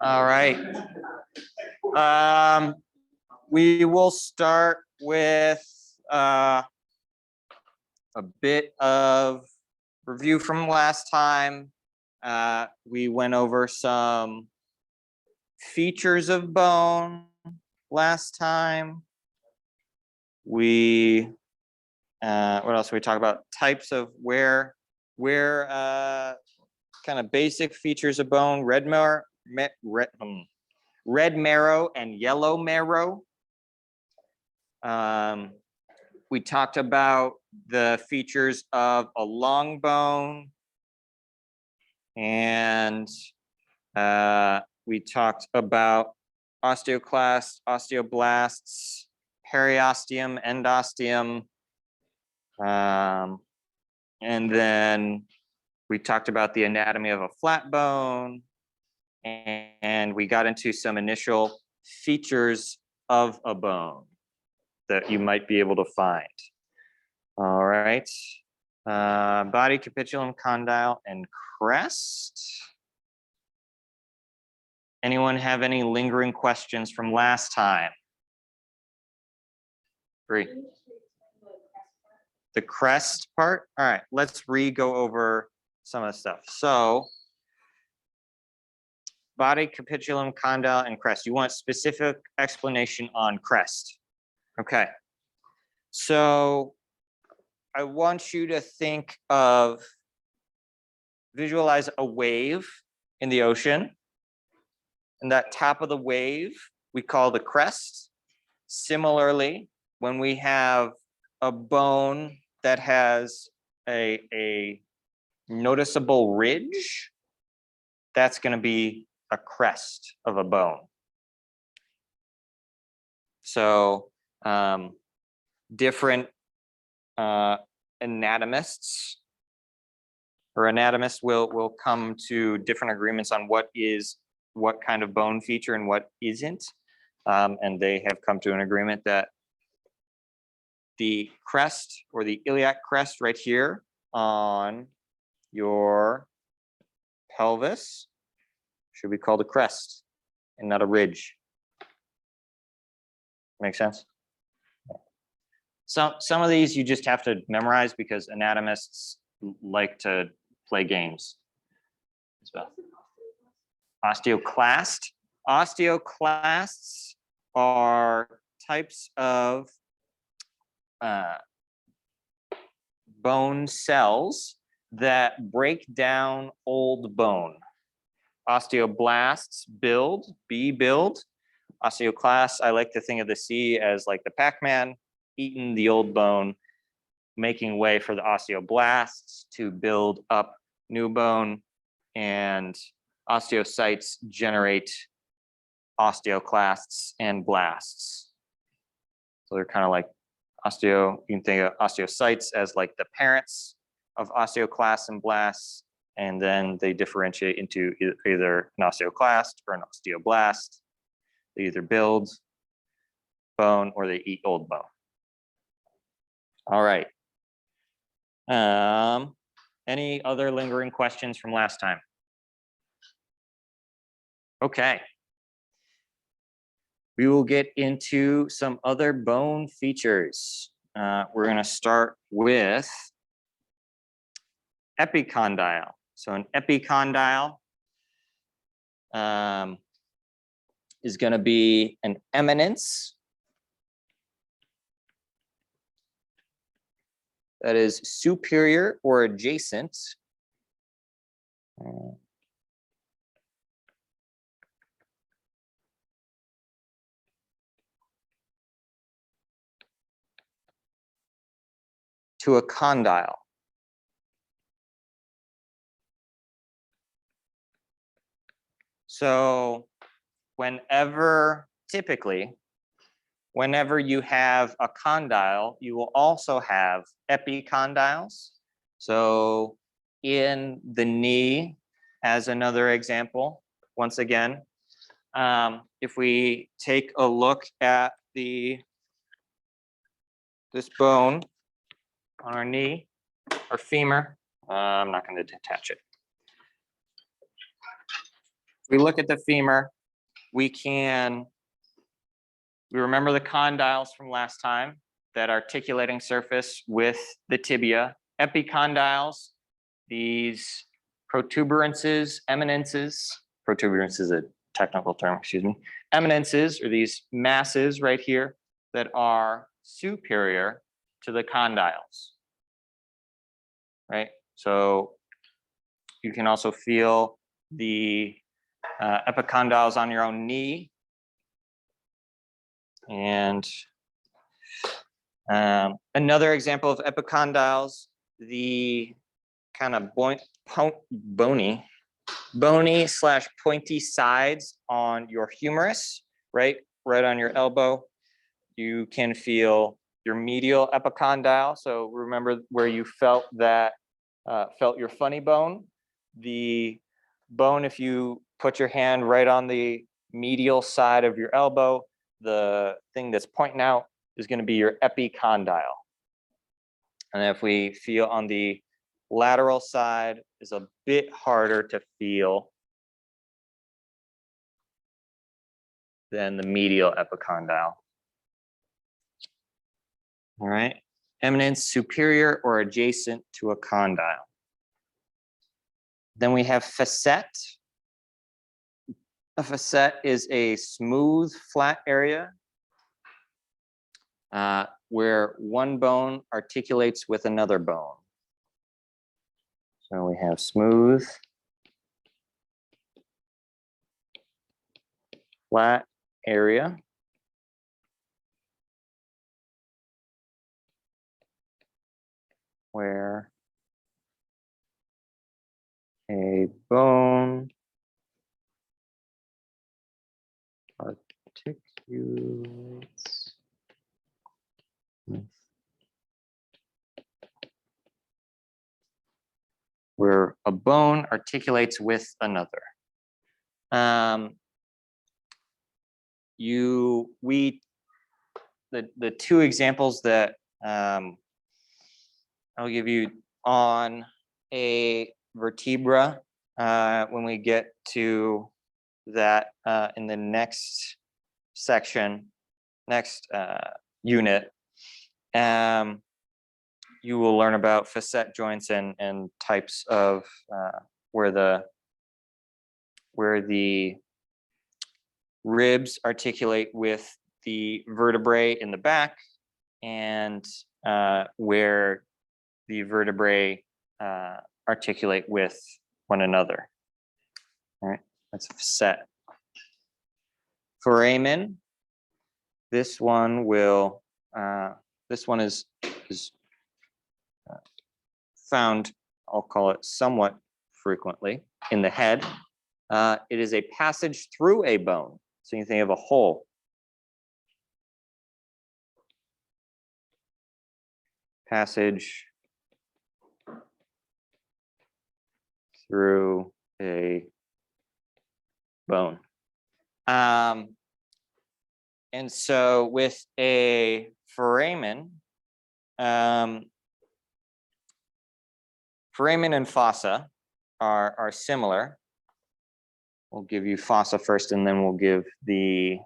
All right. We will start with a bit of review from last time. We went over some features of bone last time. We what else did we talk about? Types of where kind of basic features of bone, red marrow and yellow marrow. We talked about the features of a long bone, and we talked about osteoclasts, osteoblasts, periosteum, endosteum, and then we talked about the anatomy of a flat bone, and we got into some initial features of a bone that you might be able to find. All right. Body, capitulum, condyle, and crest. Anyone have any lingering questions from last time? Great. The crest part? All right, let's go over some of the stuff. So, body, capitulum, condyle, and crest. You want specific explanation on crest. Okay. So, I want you to visualize a wave in the ocean. And that top of the wave, we call the crest. Similarly, when we have a bone that has a noticeable ridge, that's going to be a crest of a bone. So different anatomists will come to different agreements on what kind of bone feature and what isn't. And they have come to an agreement that the crest or the iliac crest right here on your pelvis should be called a crest and not a ridge. Make sense? Some of these you just have to memorize because anatomists like to play games as well. Osteoclast. Osteoclasts are types of bone cells that break down old bone. Osteoblasts build. Osteoclasts, I like to think of the C as like the Pac-Man, eating the old bone, making way for the osteoblasts to build up new bone, and osteocytes generate osteoclasts and blasts. So they're kind of like you can think of osteocytes as like the parents of osteoclasts and blasts, and then they differentiate into either an osteoclast or an osteoblast. They either build bone or they eat old bone. All right. Any other lingering questions from last time? Okay. We will get into some other bone features. We're going to start with epicondyle. So an epicondyle is going to be an eminence that is superior or adjacent to a condyle. So typically, whenever you have a condyle, you will also have epicondyles. So in the knee, as another example, once again, if we take a look at this bone on our knee, our femur, I'm not going to detach it. we look at the femur, we remember the condyles from last time, that articulating surface with the tibia. Epicondyles, these protuberances, eminences, protuberance is a technical term, excuse me. Eminences are these masses right here that are superior to the condyles, right? So you can also feel the epicondyles on your own knee. And another example of epicondyles, the kind of bony slash pointy sides on your humerus, right on your elbow. You can feel your medial epicondyle. So remember where you felt that, felt your funny bone. The bone, if you put your hand right on the medial side of your elbow, the thing that's pointing out is going to be your epicondyle. And if we feel on the lateral side, is a bit harder to feel than the medial epicondyle. All right, eminence, superior or adjacent to a condyle. Then we have facet. A facet is a smooth, flat area where one bone articulates with another bone. So we have smooth, flat area. Where a bone articulates with another. The two examples that I'll give you on a vertebra when we get to that in the next section, next unit. You will learn about facet joints and types of where the ribs articulate with the vertebrae in the back, and where the vertebrae articulate with one another. All right, that's a facet. Foramen. This one will. This one is found, I'll call it somewhat frequently, in the head. It is a passage through a bone. So you think of a hole. Passage through a bone. And so with a foramen, foramen and fossa are similar. We'll give you fossa first, and then we'll give the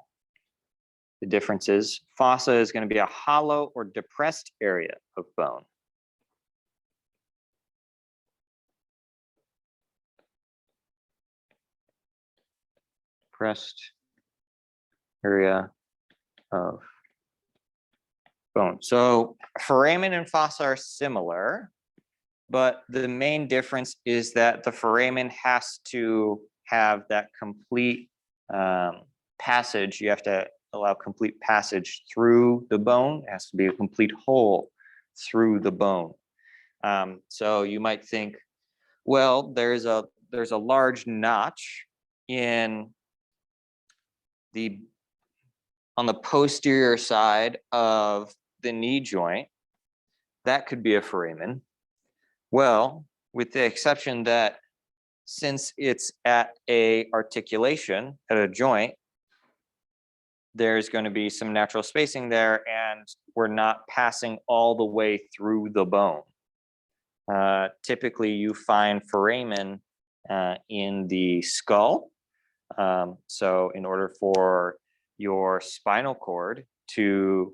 differences. Fossa is going to be a hollow or depressed area of bone. Depressed area of bone. So foramen and fossa are similar, but the main difference is that the foramen has to have that complete passage. You have to allow complete passage through the bone. It has to be a complete hole through the bone. So you might think, well, there's a large notch on the posterior side of the knee joint. That could be a foramen. Well, with the exception that since it's at a articulation, at a joint, there's going to be some natural spacing there, and we're not passing all the way through the bone. Typically, you find foramen in the skull, So in order for your spinal cord to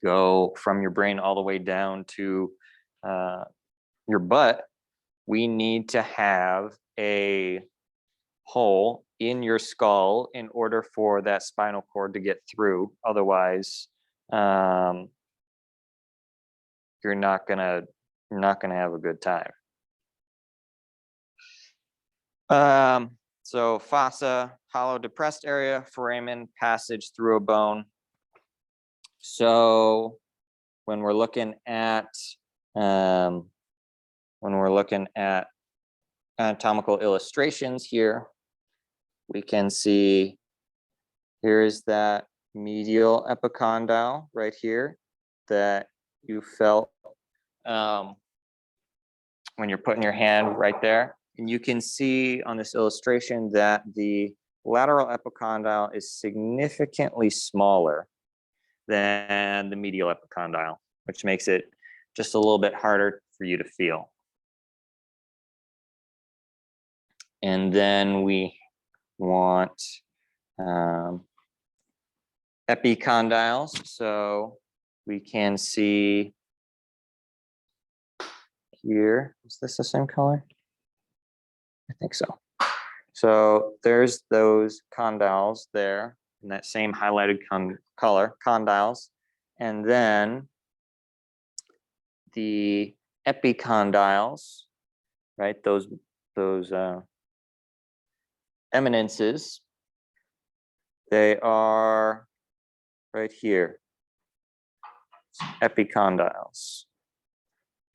go from your brain all the way down to your butt, we need to have a hole in your skull in order for that spinal cord to get through. Otherwise, you're not gonna have a good time. So fossa, hollow depressed area, foramen, passage through a bone. So when we're looking at anatomical illustrations here, we can see here's that medial epicondyle right here that you felt when you're putting your hand right there. And you can see on this illustration that the lateral epicondyle is significantly smaller than the medial epicondyle, which makes it just a little bit harder for you to feel. And then we want epicondyles. So we can see here, is this the same color? I think so. So there's those condyles there in that same highlighted color, condyles. And then the epicondyles, right? Those eminences, they are right here, epicondyles.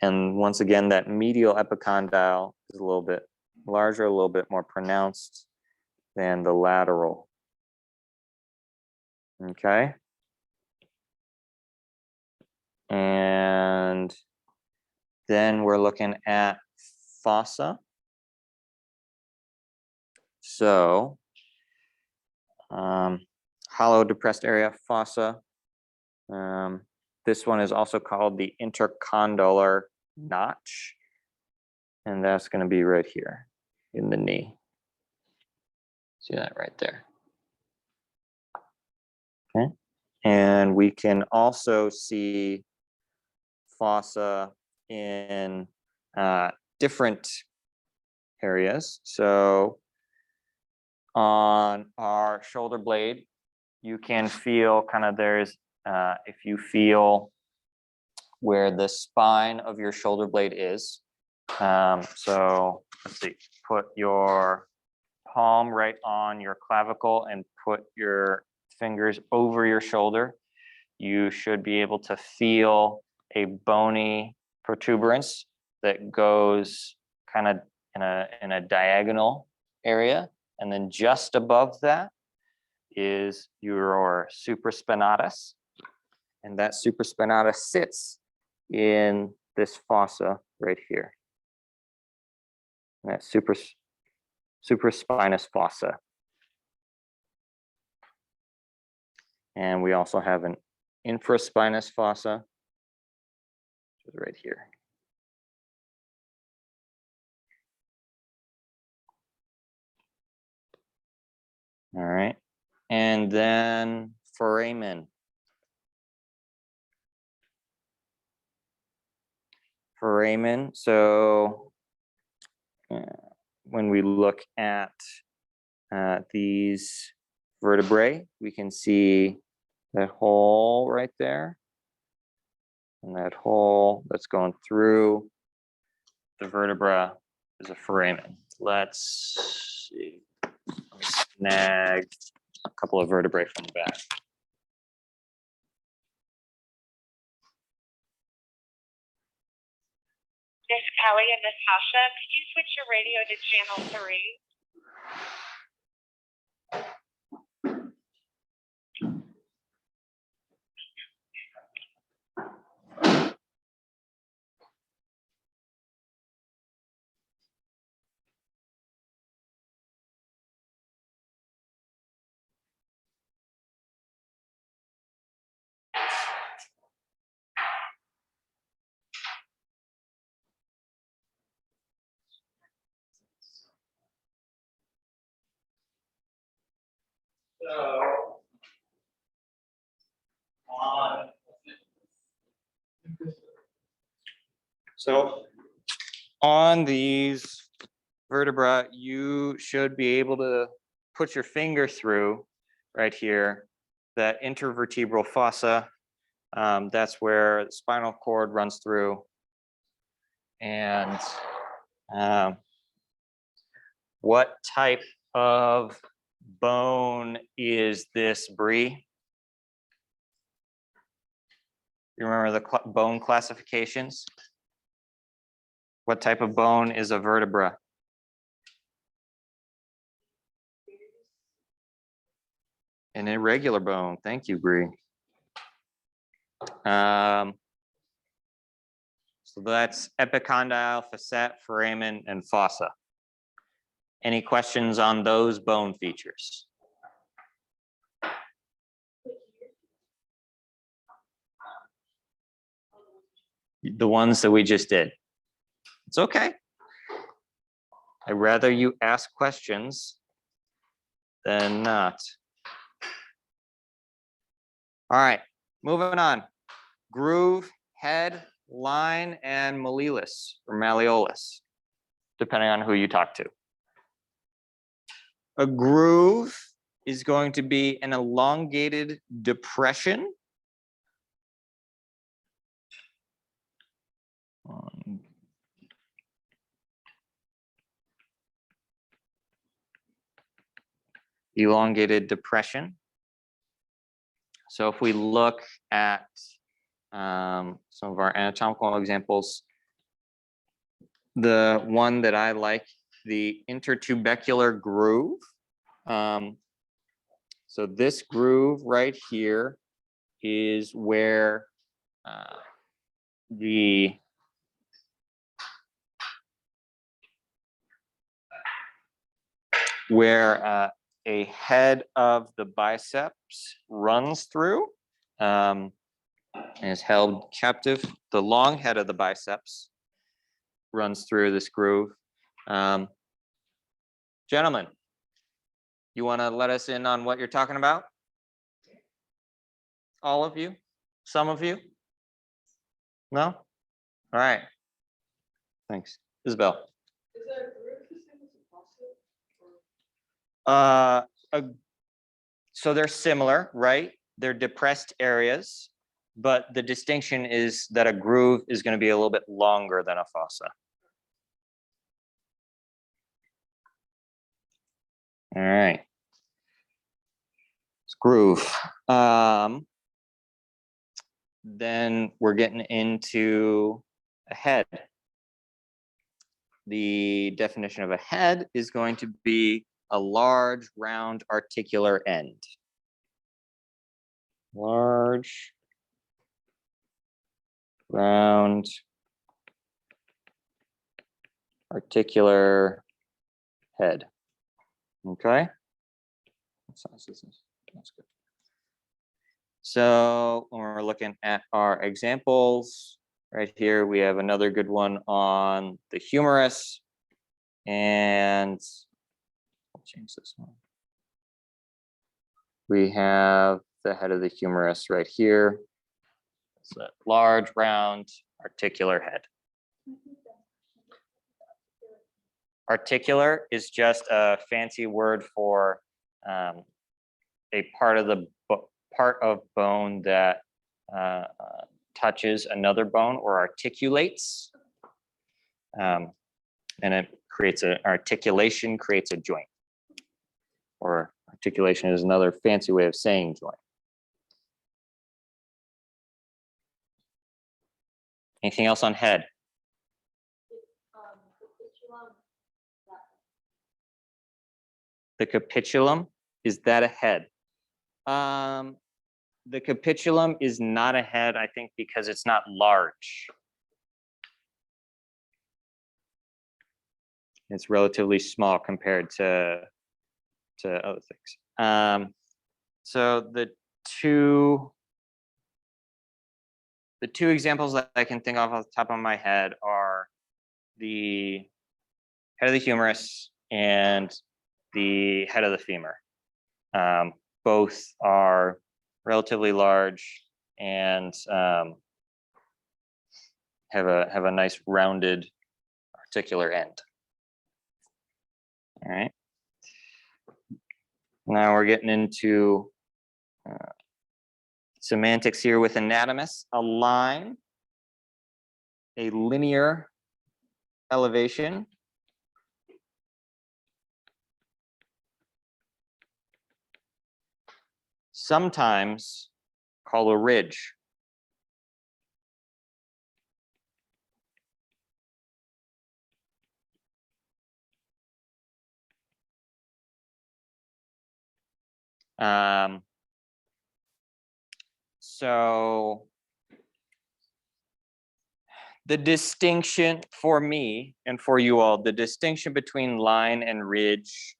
And once again, that medial epicondyle is a little bit larger, a little bit more pronounced than the lateral. Okay. And then we're looking at fossa. So hollow depressed area, fossa. This one is also called the intercondylar notch. And that's going to be right here in the knee. See that right there. Okay. And we can also see fossa in different areas. So on our shoulder blade, you can feel kind of if you feel where the spine of your shoulder blade is. So let's see, put your palm right on your clavicle and put your fingers over your shoulder. You should be able to feel a bony protuberance that goes kind of in a diagonal area. And then just above that is your supraspinatus. And that supraspinatus sits in this fossa right here. And that supraspinous fossa. And we also have an infraspinous fossa, which is right here. All right. And then foramen. Foramen. So when we look at these vertebrae, we can see that hole right there. And that hole that's going through the vertebra is a foramen. Let's see. Let me snag a couple of vertebrae from the back. Miss Kelly and Miss Hasha, could you switch your radio to channel 3? So on these vertebra, you should be able to put your finger through right here, that intervertebral fossa. That's where the spinal cord runs through. And what type of bone is this, Bree? You remember the bone classifications? What type of bone is a vertebra? An irregular bone. Thank you, Bree. So that's epicondyle, facet, foramen, and fossa. Any questions on those bone features? The ones that we just did. It's okay. I'd rather you ask questions than not. All right, moving on. Groove, head, line, and malleolus or malleolus, depending on who you talk to. A groove is going to be an elongated depression. Elongated depression. So if we look at some of our anatomical examples, the one that I like, the intertubercular groove. So this groove right here is where a head of the biceps runs through and is held captive. The long head of the biceps runs through this groove. Gentlemen, you want to let us in on what you're talking about? All of you? Some of you? No? All right. Thanks. Isabel. Is that a groove the same as a fossa? So they're similar, right? They're depressed areas, but the distinction is that a groove is going to be a little bit longer than a fossa. All right. It's groove. Then we're getting into a head. The definition of a head is going to be a large, round, articular end. Large, round, articular head. Okay. What size is this? That's good. So when we're looking at our examples, right here, we have another good one on the humerus. And I'll change this one. We have the head of the humerus right here. It's a large, round, articular head. Articular is just a fancy word for a part of bone that touches another bone or articulates, and it creates an articulation, creates a joint. Or articulation is another fancy way of saying joint. Anything else on head? The capitulum, is that a head? The capitulum is not a head, I think, because it's not large. It's relatively small compared to other things. So the two examples that I can think of off the top of my head are the head of the humerus and the head of the femur. Both are relatively large and have a nice rounded articular end. All right. Now we're getting into semantics here with anatomists. A line, a linear elevation, sometimes called a ridge. So the distinction for me and for you all, the distinction between line and ridge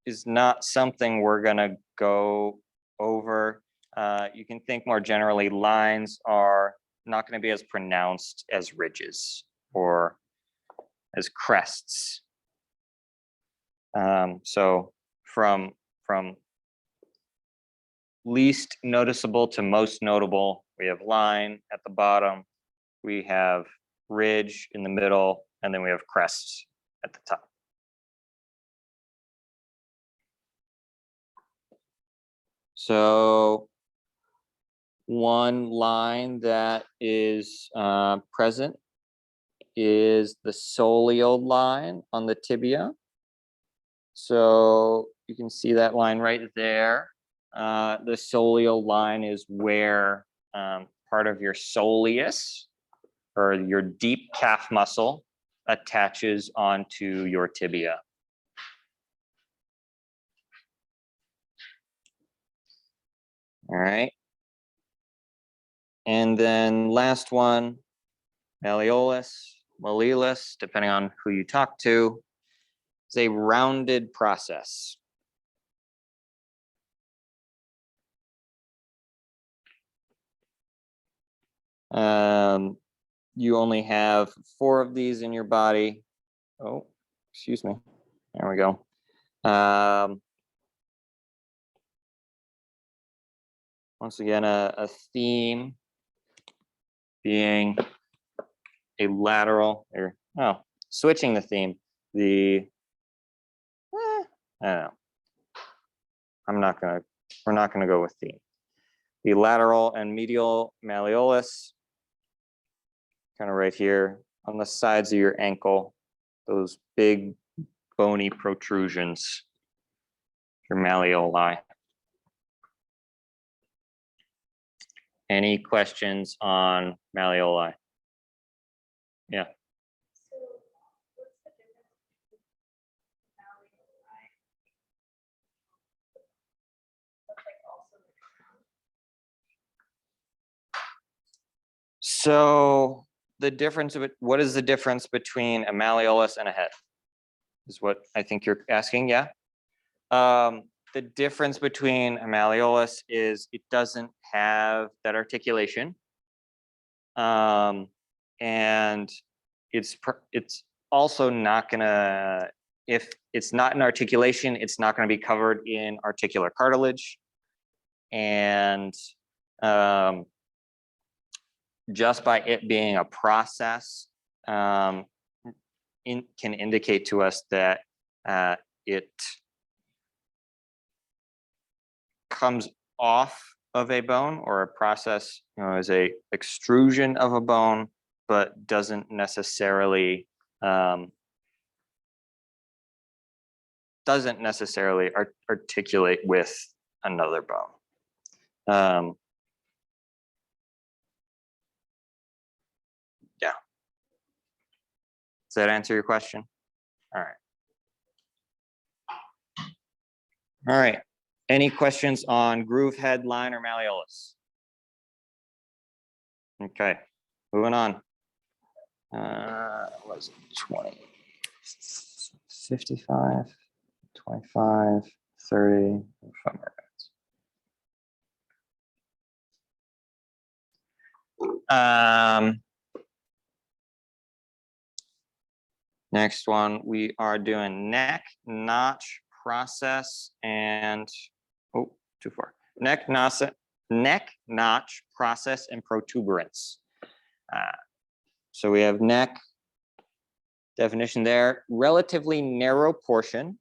is not something we're gonna go over. You can think more generally, lines are not gonna be as pronounced as ridges or as crests. So from least noticeable to most notable, we have line at the bottom, we have ridge in the middle, and then we have crests at the top. So one line that is present is the soleal line on the tibia. So you can see that line right there. The soleal line is where part of your soleus, or your deep calf muscle, attaches onto your tibia. All right. And then last one, malleolus, malleolus, depending on who you talk to, is a rounded process. You only have 4 of these in your body. Oh, excuse me. There we go. Once again, a theme being a lateral, or switching the theme. I don't know. We're not gonna go with theme. The lateral and medial malleolus, kind of right here on the sides of your ankle, those big bony protrusions, your malleoli. Any questions on malleoli? Yeah. So what's the difference between malleoli? That's like also So the difference of it, what is the difference between a malleolus and a head? Is what I think you're asking, yeah? The difference between a malleolus is it doesn't have that articulation. And it's also not gonna, if it's not in articulation, it's not gonna be covered in articular cartilage. And just by it being a process, can indicate to us that it comes off of a bone, or a process, is a extrusion of a bone, but doesn't necessarily articulate with another bone. Yeah. Does that answer your question? All right. All right. Any questions on groove, head, line, or malleolus? Okay, moving on. Was it 20, 55, 25, 30, 5 more minutes. Next one, we are doing neck, notch, process, and too far. Neck, notch, process, and protuberance. So we have neck, definition there, relatively narrow portion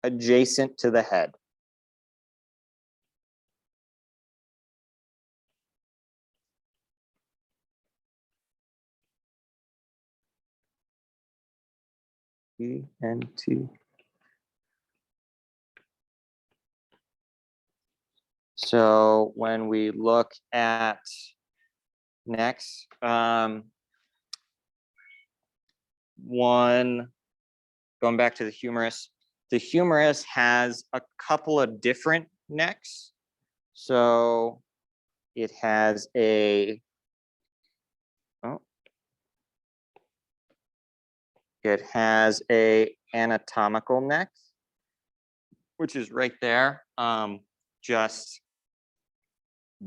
adjacent to the head. E-N-T. So when we look at next, one, going back to the humerus has a couple of different necks. So it has a, it has a anatomical neck, which is right there, just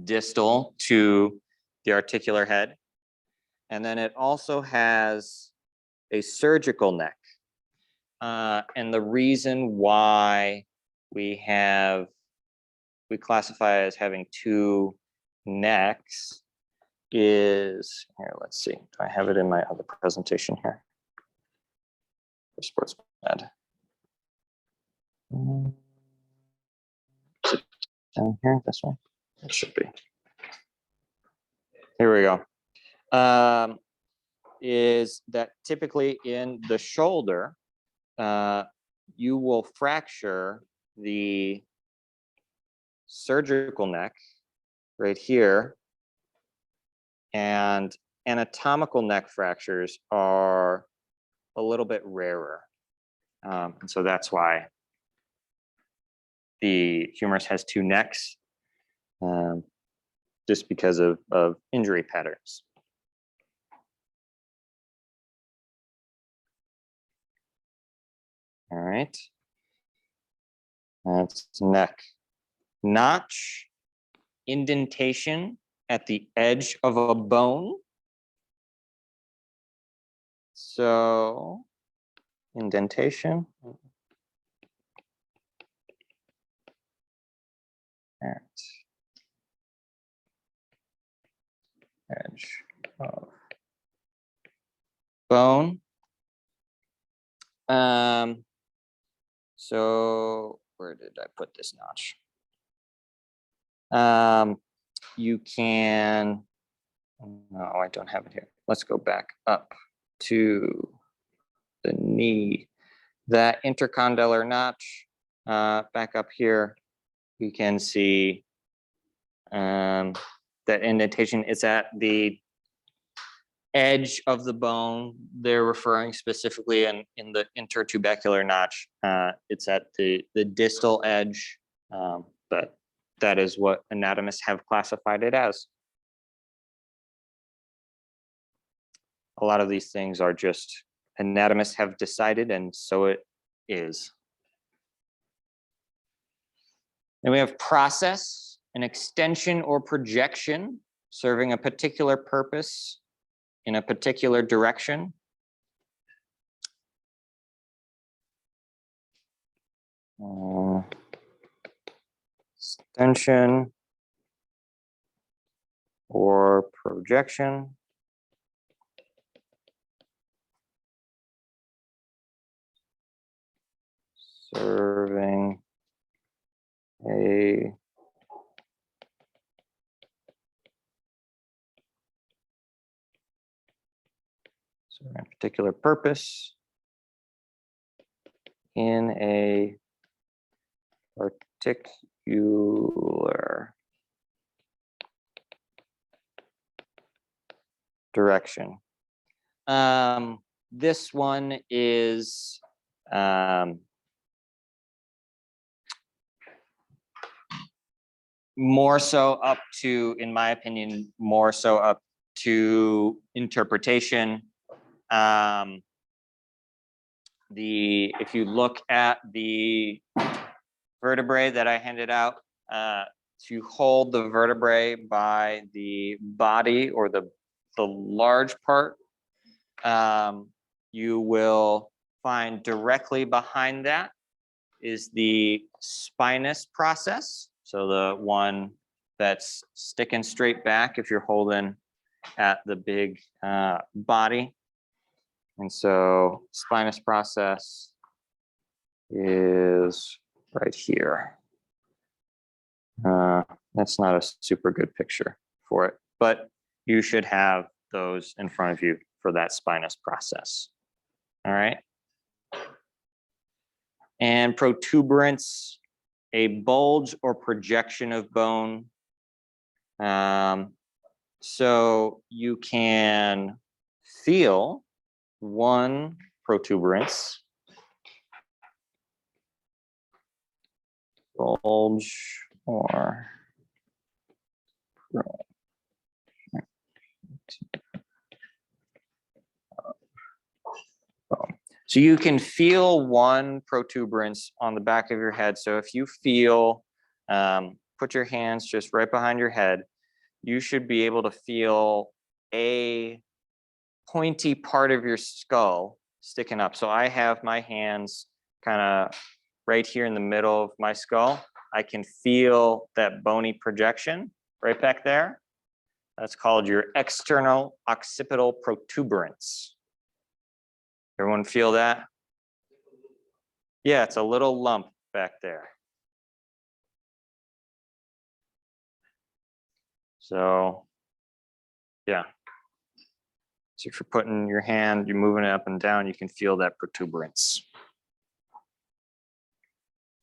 distal to the articular head. And then it also has a surgical neck. And the reason why we classify as having two necks is, here, let's see, I have it in my other presentation here. For sports med. Is it down here, this way? It should be. Here we go. Is that typically in the shoulder, you will fracture the surgical neck right here, and anatomical neck fractures are a little bit rarer. And so that's why the humerus has two necks, just because of injury patterns. All right. That's neck. Notch, indentation at the edge of a bone. So, indentation. At edge of bone. So where did I put this notch? You can, no, I don't have it here. Let's go back up to the knee. That intercondylar notch, back up here, you can see that indentation is at the edge of the bone. They're referring specifically in the intertubercular notch. It's at the distal edge, but that is what anatomists have classified it as. A lot of these things are just anatomists have decided, and so it is. Then we have process, an extension or projection serving a particular purpose in a particular direction. Extension or projection. Serving a particular purpose in a particular direction. This one is more so up to, in my opinion, more so up to interpretation. If you look at the vertebrae that I handed out, to hold the vertebrae by the body or the large part, you will find directly behind that is the spinous process. So the one that's sticking straight back, if you're holding at the big body. And so spinous process is right here. That's not a super good picture for it, but you should have those in front of you for that spinous process. All right. And protuberance, a bulge or projection of bone. So you can feel one protuberance, bulge or so you can feel one protuberance on the back of your head. So if you feel, put your hands just right behind your head, you should be able to feel a pointy part of your skull sticking up. So I have my hands kind of right here in the middle of my skull. I can feel that bony projection right back there. That's called your external occipital protuberance. Everyone feel that? Yeah, it's a little lump back there. So, yeah. So if you're putting your hand, you're moving it up and down, you can feel that protuberance.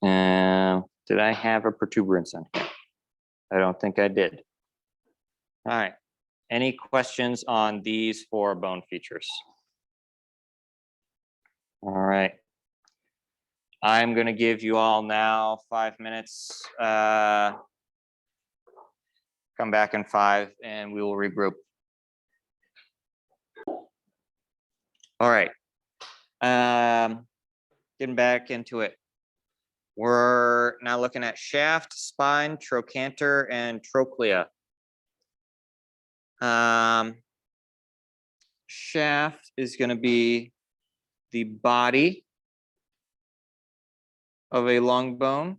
Did I have a protuberance on here? I don't think I did. All right. Any questions on these 4 bone features? All right. I'm going to give you all now 5 minutes. Come back in 5 and we will regroup. All right. Getting back into it. We're now looking at shaft, spine, trochanter, and trochlea. Shaft is going to be the body of a long bone.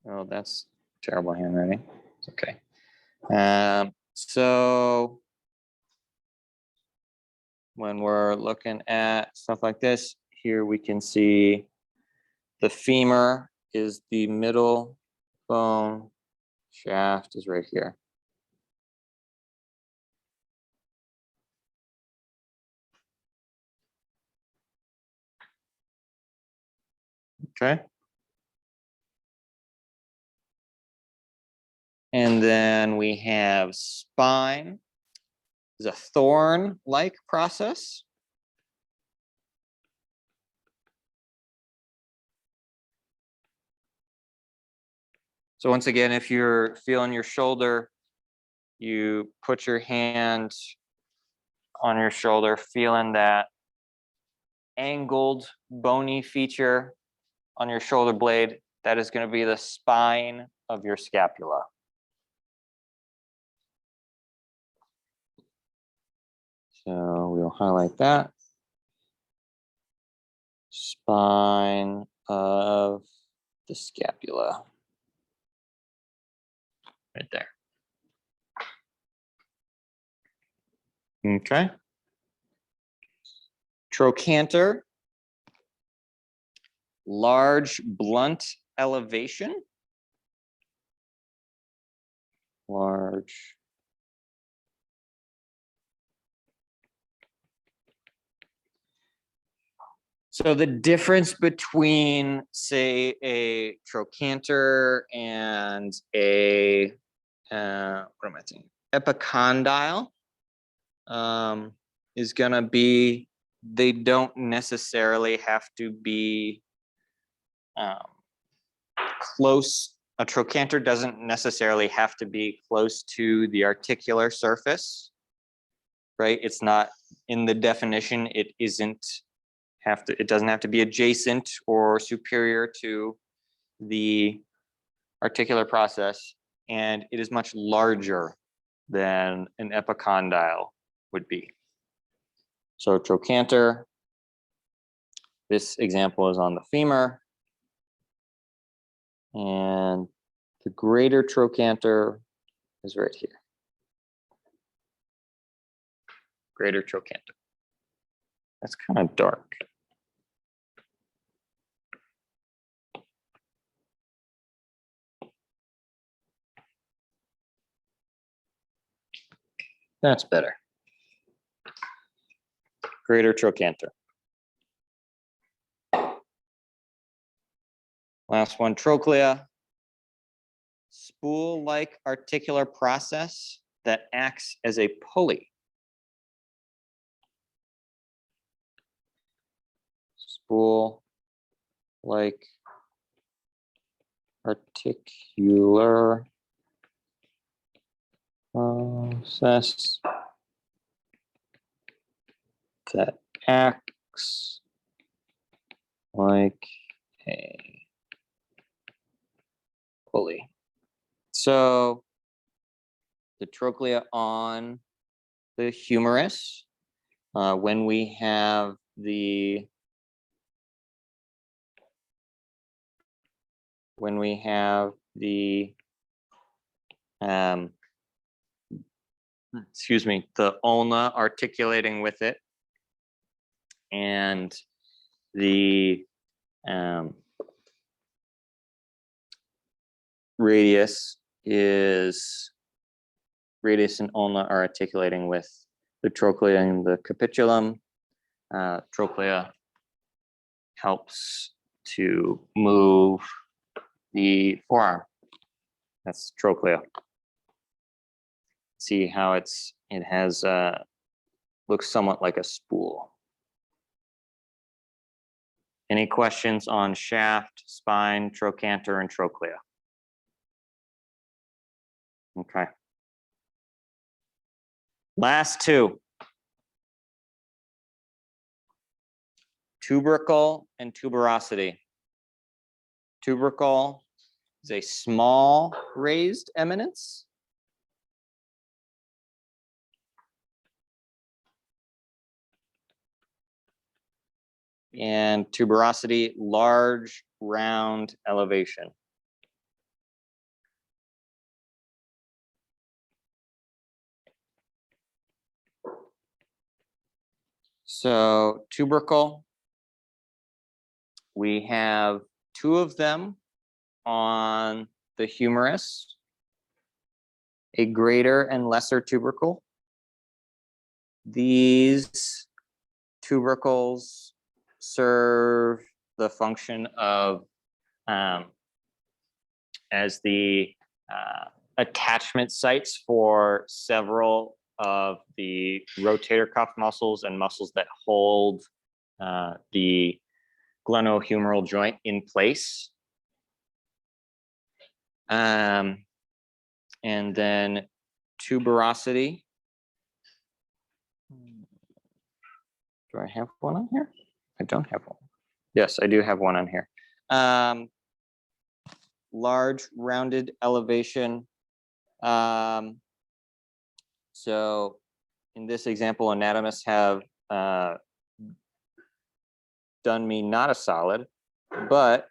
Oh, that's terrible handwriting. It's okay. So when we're looking at stuff like this, here we can see the femur is the middle bone, shaft is right here. Okay. And then we have spine. Is a thorn-like process. So once again, if you're feeling your shoulder, you put your hand on your shoulder, feeling that angled bony feature on your shoulder blade. That is going to be the spine of your scapula. So we'll highlight that. Spine of the scapula. Right there. Okay. Trochanter. Large blunt elevation. Large. So the difference between, say, a trochanter and a, what am I thinking? Epicondyle is going to be, they don't necessarily have to be close. A trochanter doesn't necessarily have to be close to the articular surface, right? It's not in the definition. It doesn't have to be adjacent or superior to the articular process, and it is much larger than an epicondyle would be. So trochanter, this example is on the femur, and The greater trochanter is right here. Greater trochanter. That's kind of dark. That's better. Greater trochanter. Last one, trochlea. Spool-like articular process that acts as a pulley. Spool-like articular process that acts like a pulley. So the trochlea on the humerus, when we have the excuse me, the ulna articulating with it, and the radius and ulna are articulating with the trochlea and the capitulum. Trochlea helps to move the forearm. That's trochlea. See how it has looks somewhat like a spool. Any questions on shaft, spine, trochanter, and trochlea? Okay. Last two. Tubercle and tuberosity. Tubercle is a small raised eminence. And tuberosity, large round elevation. So tubercle, we have two of them on the humerus, a greater and lesser tubercle. These tubercles serve the function of as the attachment sites for several of the rotator cuff muscles and muscles that hold the glenohumeral joint in place. And then tuberosity. Do I have one on here? I don't have one. Yes, I do have one on here. Large rounded elevation. So in this example, anatomists have done me not a solid, but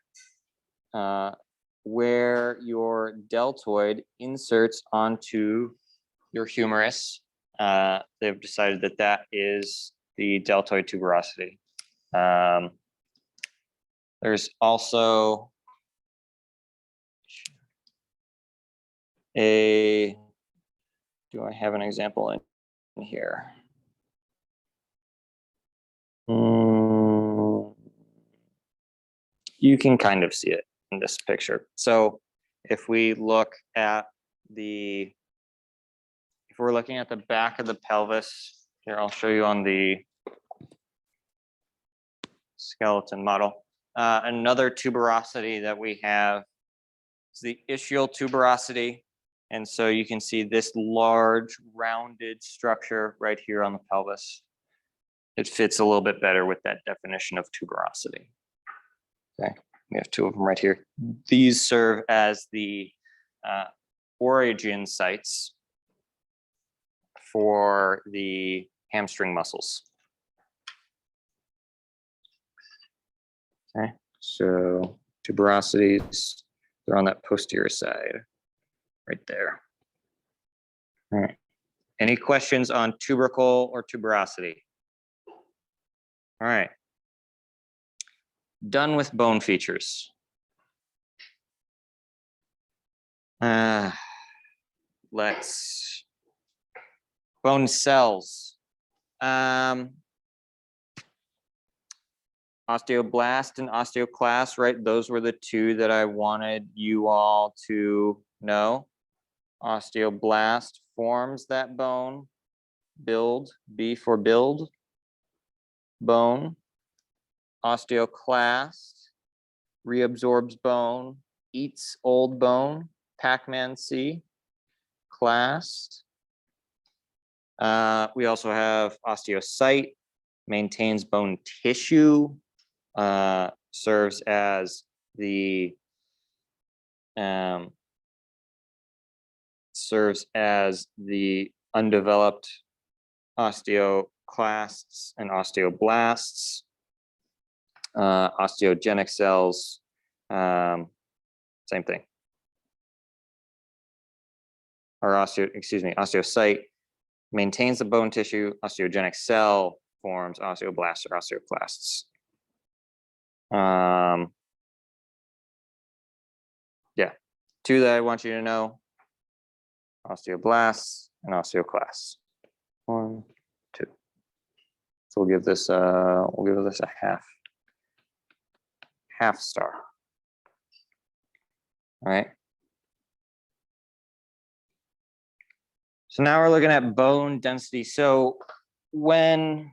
where your deltoid inserts onto your humerus, they've decided that that is the deltoid tuberosity. There's also do I have an example in here? You can kind of see it in this picture. So if we look at if we're looking at the back of the pelvis, here I'll show you on the skeleton model. Another tuberosity that we have is the ischial tuberosity. And so you can see this large rounded structure right here on the pelvis. It fits a little bit better with that definition of tuberosity. Okay, we have two of them right here. These serve as the origin sites for the hamstring muscles. Okay, so tuberosities, They're on that posterior side, right there. All right. Any questions on tubercle or tuberosity? All right. Done with bone features. Let's bone cells. Osteoblast and osteoclast, right? Those were the two that I wanted you all to know. Osteoblast forms that bone. Build, B for build, bone. Osteoclast reabsorbs bone, eats old bone, Pac-Man C, clast. We also have osteocyte, maintains bone tissue, serves as the undeveloped osteoclasts and osteoblasts. Osteogenic cells, same thing. Or osteocyte maintains the bone tissue, osteogenic cell forms osteoblasts or osteoclasts. Yeah, two that I want you to know, osteoblasts and osteoclasts. 1, 2. So we'll give this a half star. All right. So now we're looking at bone density. So when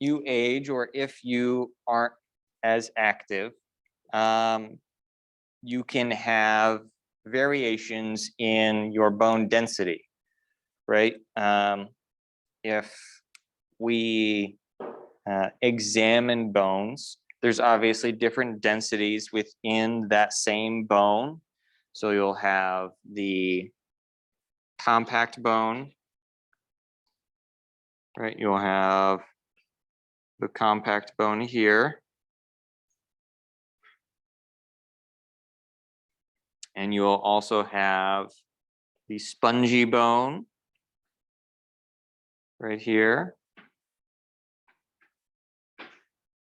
you age, or if you aren't as active, you can have variations in your bone density, right? If we examine bones, there's obviously different densities within that same bone. So you'll have the compact bone, right? You'll have the compact bone here. And you'll also have the spongy bone right here.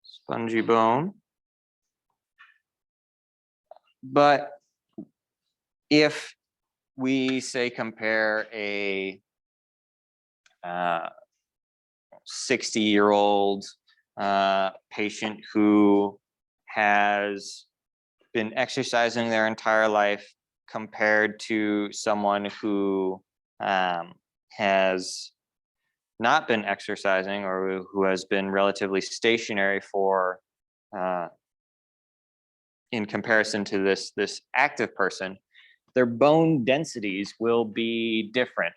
Spongy bone. But if we say compare a 60-year-old patient who has been exercising their entire life compared to someone who has not been exercising, or who has been relatively stationary for in comparison to this active person, their bone densities will be different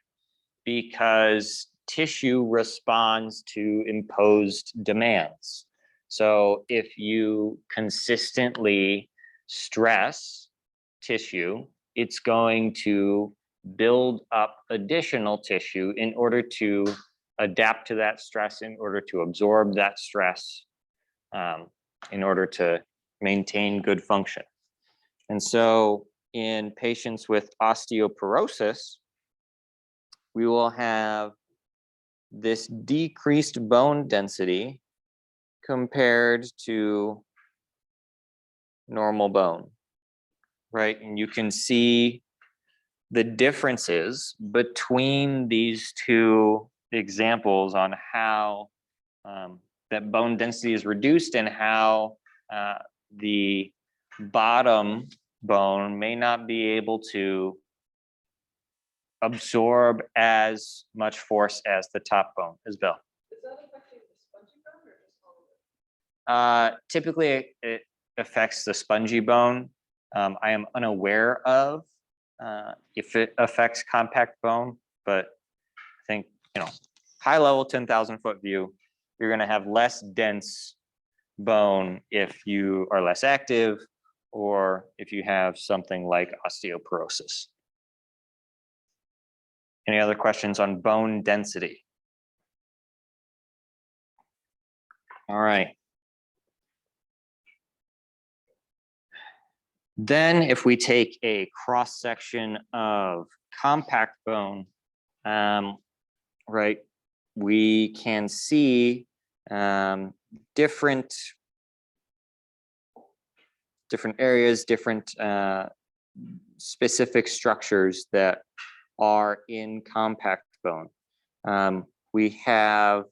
because tissue responds to imposed demands. So if you consistently stress tissue, it's going to build up additional tissue in order to adapt to that stress, in order to absorb that stress, in order to maintain good function. And so in patients with osteoporosis, we will have this decreased bone density compared to normal bone, right? And you can see the differences between these two examples on how that bone density is reduced, and how the bottom bone may not be able to absorb as much force as the top bone. Isabel. Is that affecting the spongy bone or just all of it? Typically, it affects the spongy bone. I am unaware of if it affects compact bone, but I think, high level 10,000 foot view, you're going to have less dense bone if you are less active, or if you have something like osteoporosis. Any other questions on bone density? All right. Then if we take a cross section of compact bone, right, we can see different areas, different specific structures that are in compact bone. We have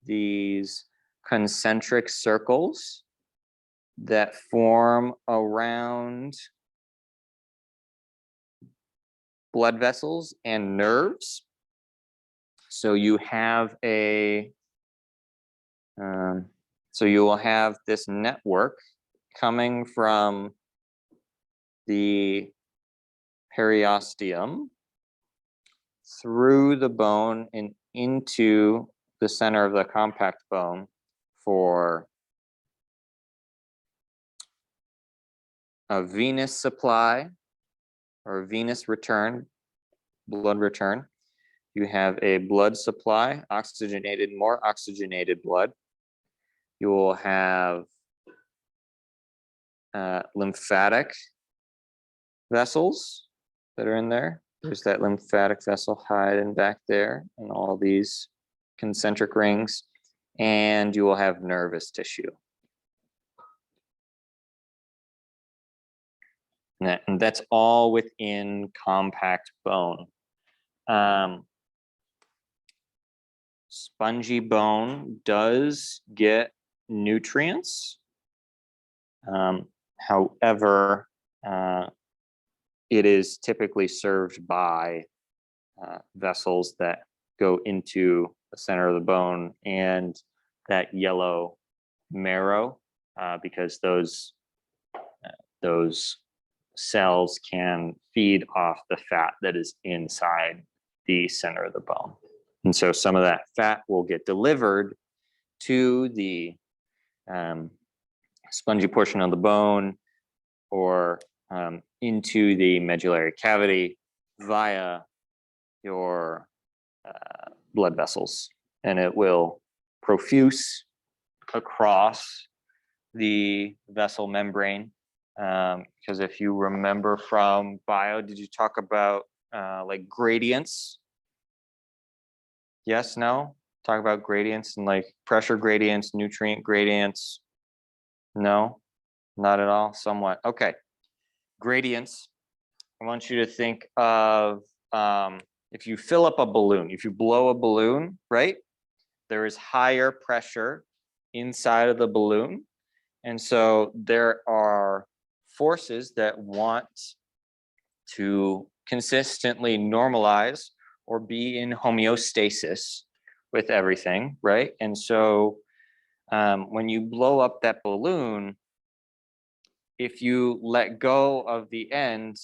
these concentric circles that form around blood vessels and nerves. So you have so you will have this network coming from the periosteum through the bone and into the center of the compact bone for a venous supply or venous return, blood return. You have a blood supply, oxygenated, more oxygenated blood. You will have lymphatic vessels that are in there. There's that lymphatic vessel hiding back there and all these concentric rings. And you will have nervous tissue. And that's all within compact bone. Spongy bone does get nutrients. However, it is typically served by vessels that go into the center of the bone and that yellow marrow, because those cells can feed off the fat that is inside the center of the bone. And so some of that fat will get delivered to the spongy portion of the bone or into the medullary cavity via your blood vessels, and it will profuse across the vessel membrane. Because if you remember from bio, did you talk about like gradients? Yes, no? Talk about gradients and like pressure gradients, nutrient gradients? No, not at all, somewhat. Okay, gradients. I want you to think of if you fill up a balloon, if you blow a balloon, right? There is higher pressure inside of the balloon. And so there are forces that want to consistently normalize or be in homeostasis with everything, right? And so when you blow up that balloon, if you let go of the end,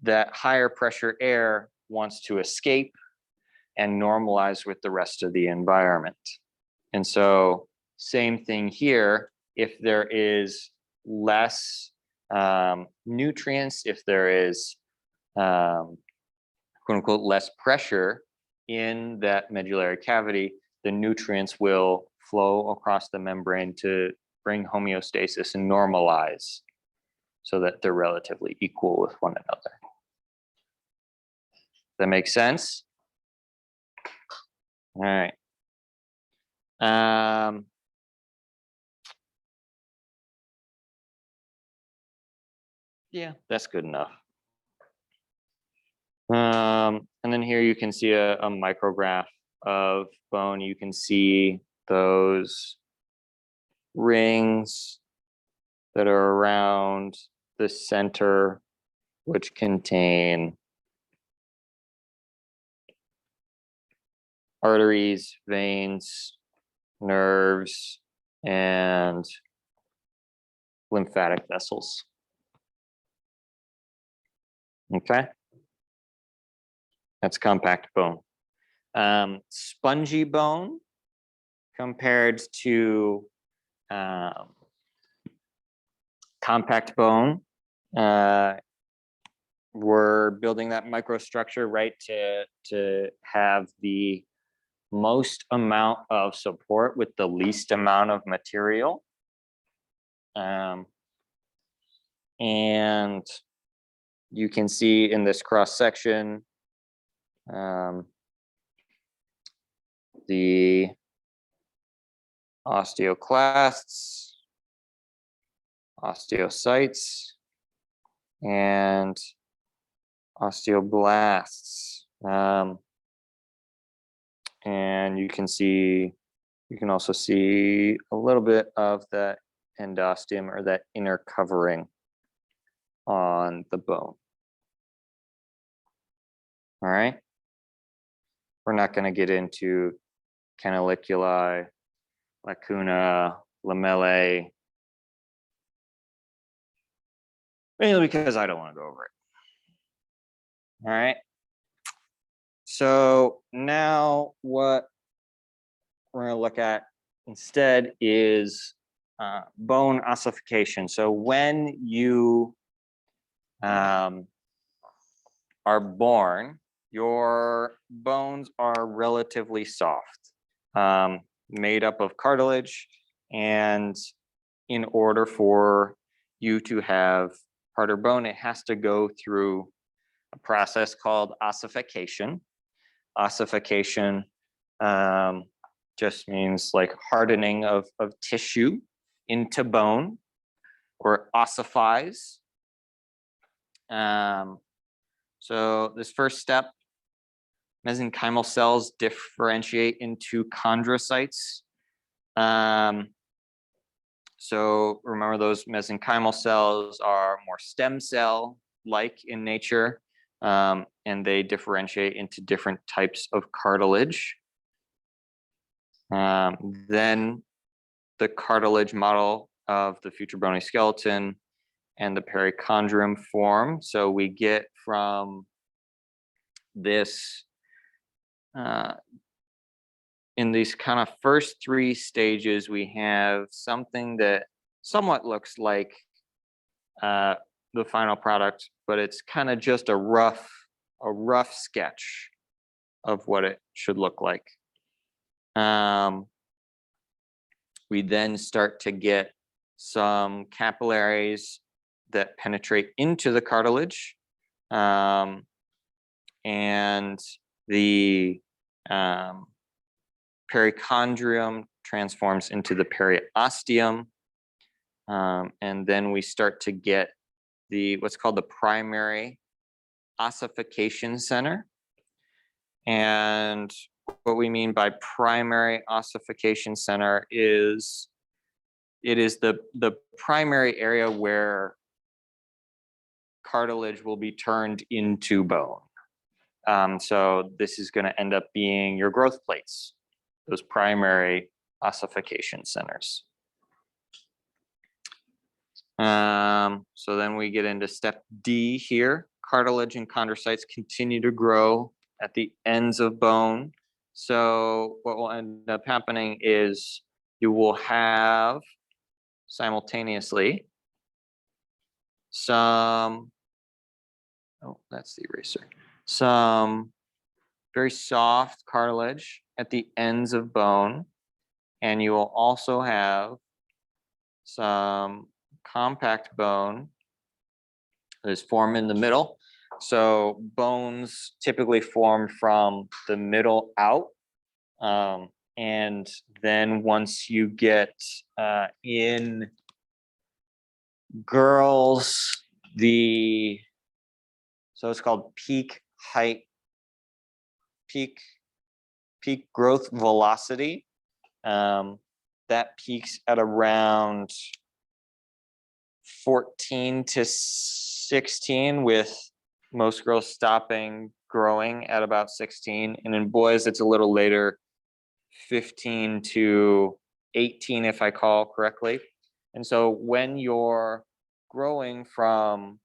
that higher pressure air wants to escape and normalize with the rest of the environment. And so same thing here, if there is less nutrients, if there is quote unquote less pressure in that medullary cavity, the nutrients will flow across the membrane to bring homeostasis and normalize so that they're relatively equal with one another. That makes sense? All right. Yeah, that's good enough. And then here you can see a micrograph of bone. You can see those rings that are around the center, which contain arteries, veins, nerves, and lymphatic vessels. Okay, that's compact bone. Spongy bone compared to compact bone, we're building that microstructure, right, to have the most amount of support with the least amount of material. And you can see in this cross section the osteoclasts, osteocytes, and osteoblasts. And you can also see a little bit of the endosteum, or that inner covering on the bone. All right. We're not going to get into canaliculi, lacuna, lamellae, mainly because I don't want to go over it. All right. So now what we're going to look at instead is bone ossification. So when you are born, your bones are relatively soft, made up of cartilage. And in order for you to have harder bone, it has to go through a process called ossification. Ossification just means like hardening of tissue into bone, or ossifies. So this first step, mesenchymal cells differentiate into chondrocytes. So remember, those mesenchymal cells are more stem cell-like in nature, and they differentiate into different types of cartilage. Then the cartilage model of the future bony skeleton and the perichondrium form. So we get from this, in these kind of first three stages, we have something that somewhat looks like the final product, but it's kind of just a rough sketch of what it should look like. We then start to get some capillaries that penetrate into the cartilage, and the perichondrium transforms into the periosteum, and then we start to get what's called the primary ossification center. And what we mean by primary ossification center is it is the primary area where cartilage will be turned into bone. So this is going to end up being your growth plates, those primary ossification centers. So then we get into step D here. Cartilage and chondrocytes continue to grow at the ends of bone. So what will end up happening is you will have simultaneously some, oh, that's the eraser, some very soft cartilage at the ends of bone. And you will also have some compact bone that is formed in the middle. So bones typically form from the middle out. And then once you get in girls, so it's called peak height, peak growth velocity. That peaks at around 14 to 16, with most girls stopping growing at about 16. And in boys, it's a little later, 15 to 18, if I call correctly. And so when you're growing from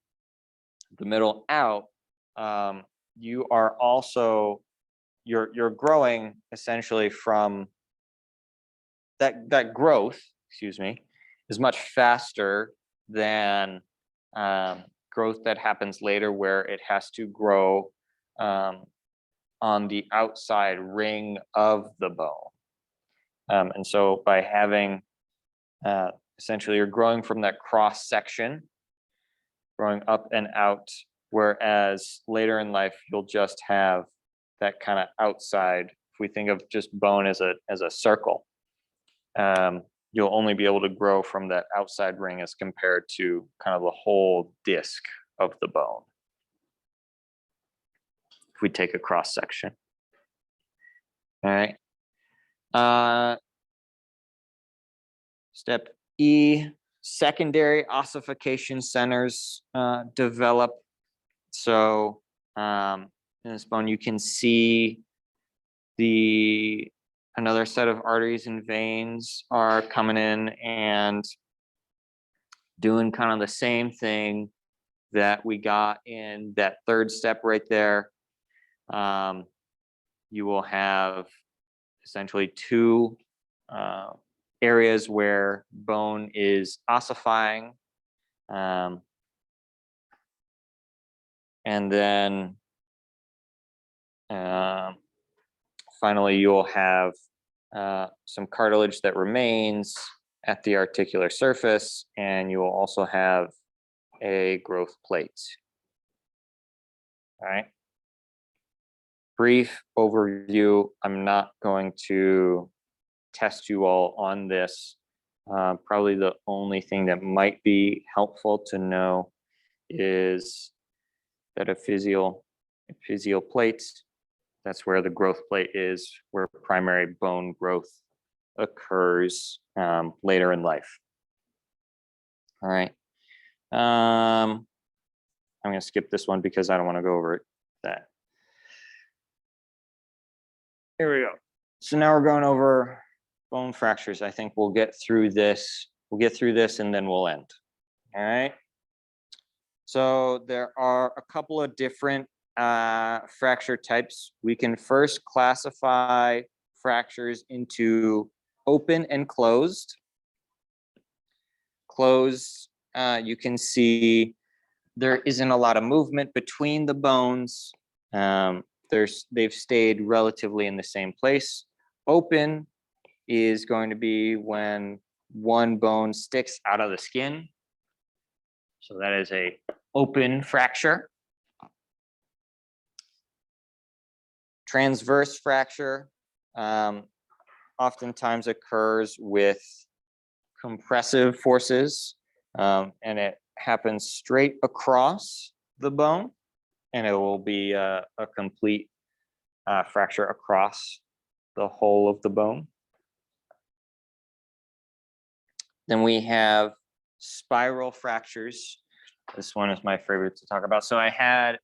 the middle out, you are also, you're growing essentially from that growth, excuse me, is much faster than growth that happens later, where it has to grow on the outside ring of the bone. And so by having, essentially you're growing from that cross section, growing up and out, whereas later in life, you'll just have that kind of outside. If we think of just bone as a circle, you'll only be able to grow from that outside ring as compared to kind of the whole disc of the bone. If we take a cross section. All right. Step E, secondary ossification centers develop. So in this bone, you can see another set of arteries and veins are coming in and doing kind of the same thing that we got in that third step right there. You will have essentially two areas where bone is ossifying. And then finally, you'll have some cartilage that remains at the articular surface, and you will also have a growth plate. All right. Brief overview. I'm not going to test you all on this. Probably the only thing that might be helpful to know is that epiphyseal plate, that's where the growth plate is, where primary bone growth occurs later in life. All right. I'm going to skip this one because I don't want to go over that. Here we go. So now we're going over bone fractures. I think we'll get through this. We'll get through this and then we'll end. All right. So there are a couple of different fracture types. We can first classify fractures into open and closed. Closed, you can see there isn't a lot of movement between the bones. They've stayed relatively in the same place. Open is going to be when one bone sticks out of the skin. So that is a open fracture. Transverse fracture oftentimes occurs with compressive forces, and it happens straight across the bone, and it will be a complete fracture across the whole of the bone. Then we have spiral fractures. This one is my favorite to talk about. So I had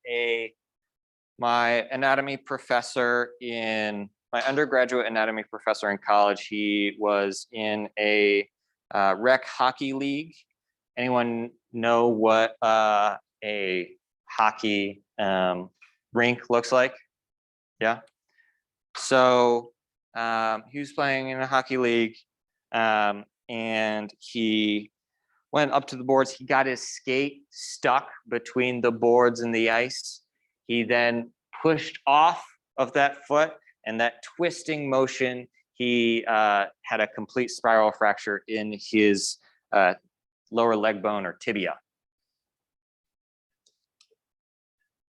my anatomy professor my undergraduate anatomy professor in college. He was in a rec hockey league. Anyone know what a hockey rink looks like? Yeah. So he was playing in a hockey league, and he went up to the boards. He got his skate stuck between the boards and the ice. He then pushed off of that foot, and that twisting motion, he had a complete spiral fracture in his lower leg bone or tibia.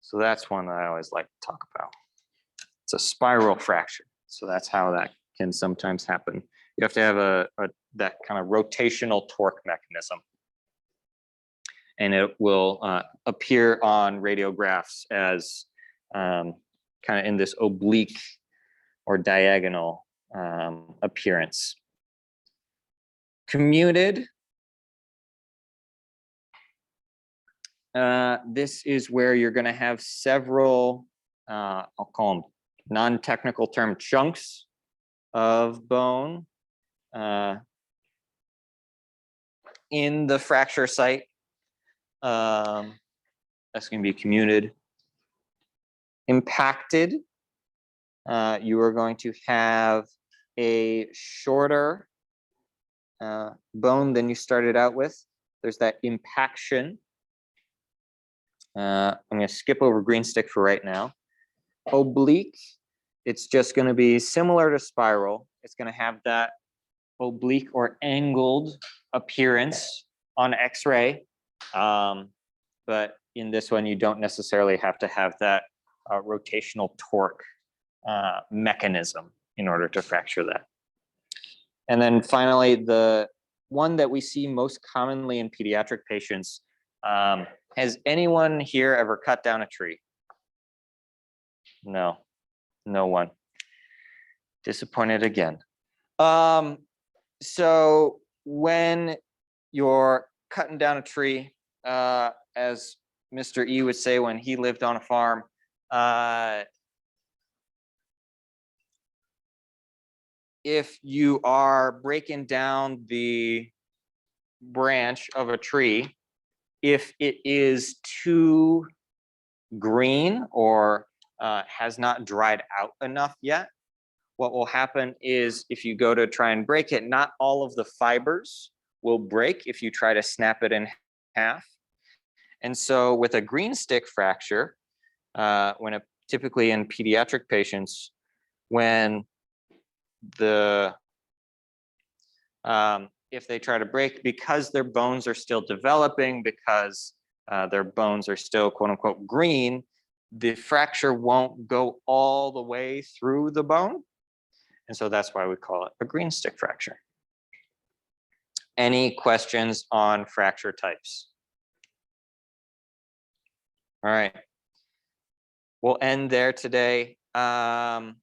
So that's one that I always like to talk about. It's a spiral fracture. So that's how that can sometimes happen. You have to have that kind of rotational torque mechanism. And it will appear on radiographs as kind of in this oblique or diagonal appearance. Commuted. This is where you're going to have several, I'll call them non-technical term, chunks of bone in the fracture site. That's going to be commuted. Impacted, you are going to have a shorter bone than you started out with. There's that impaction. I'm going to skip over green stick for right now. Oblique, it's just going to be similar to spiral. It's going to have that oblique or angled appearance on X-ray, but but in this one, you don't necessarily have to have that rotational torque mechanism in order to fracture that. And then finally, the one that we see most commonly in pediatric patients, has anyone here ever cut down a tree? No, no one. Disappointed again. So when you're cutting down a tree, as Mr. E would say when he lived on a farm, if you are breaking down the branch of a tree, if it is too green or has not dried out enough yet, what will happen is if you go to try and break it, not all of the fibers will break if you try to snap it in half. And so with a green stick fracture, typically in pediatric patients, when if they try to break, because their bones are still developing, because their bones are still quote unquote green, the fracture won't go all the way through the bone. And so that's why we call it a green stick fracture. Any questions on fracture types? All right. We'll end there today. The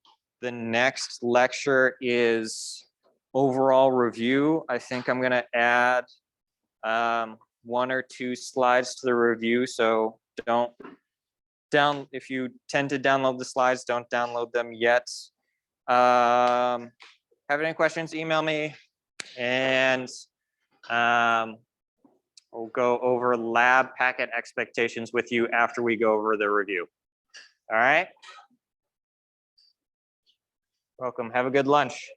next lecture is overall review. I think I'm going to add 1 or 2 slides to the review. So if you tend to download the slides, don't download them yet. Have any questions, email me, and we'll go over lab packet expectations with you after we go over the review. All right. Welcome. Have a good lunch.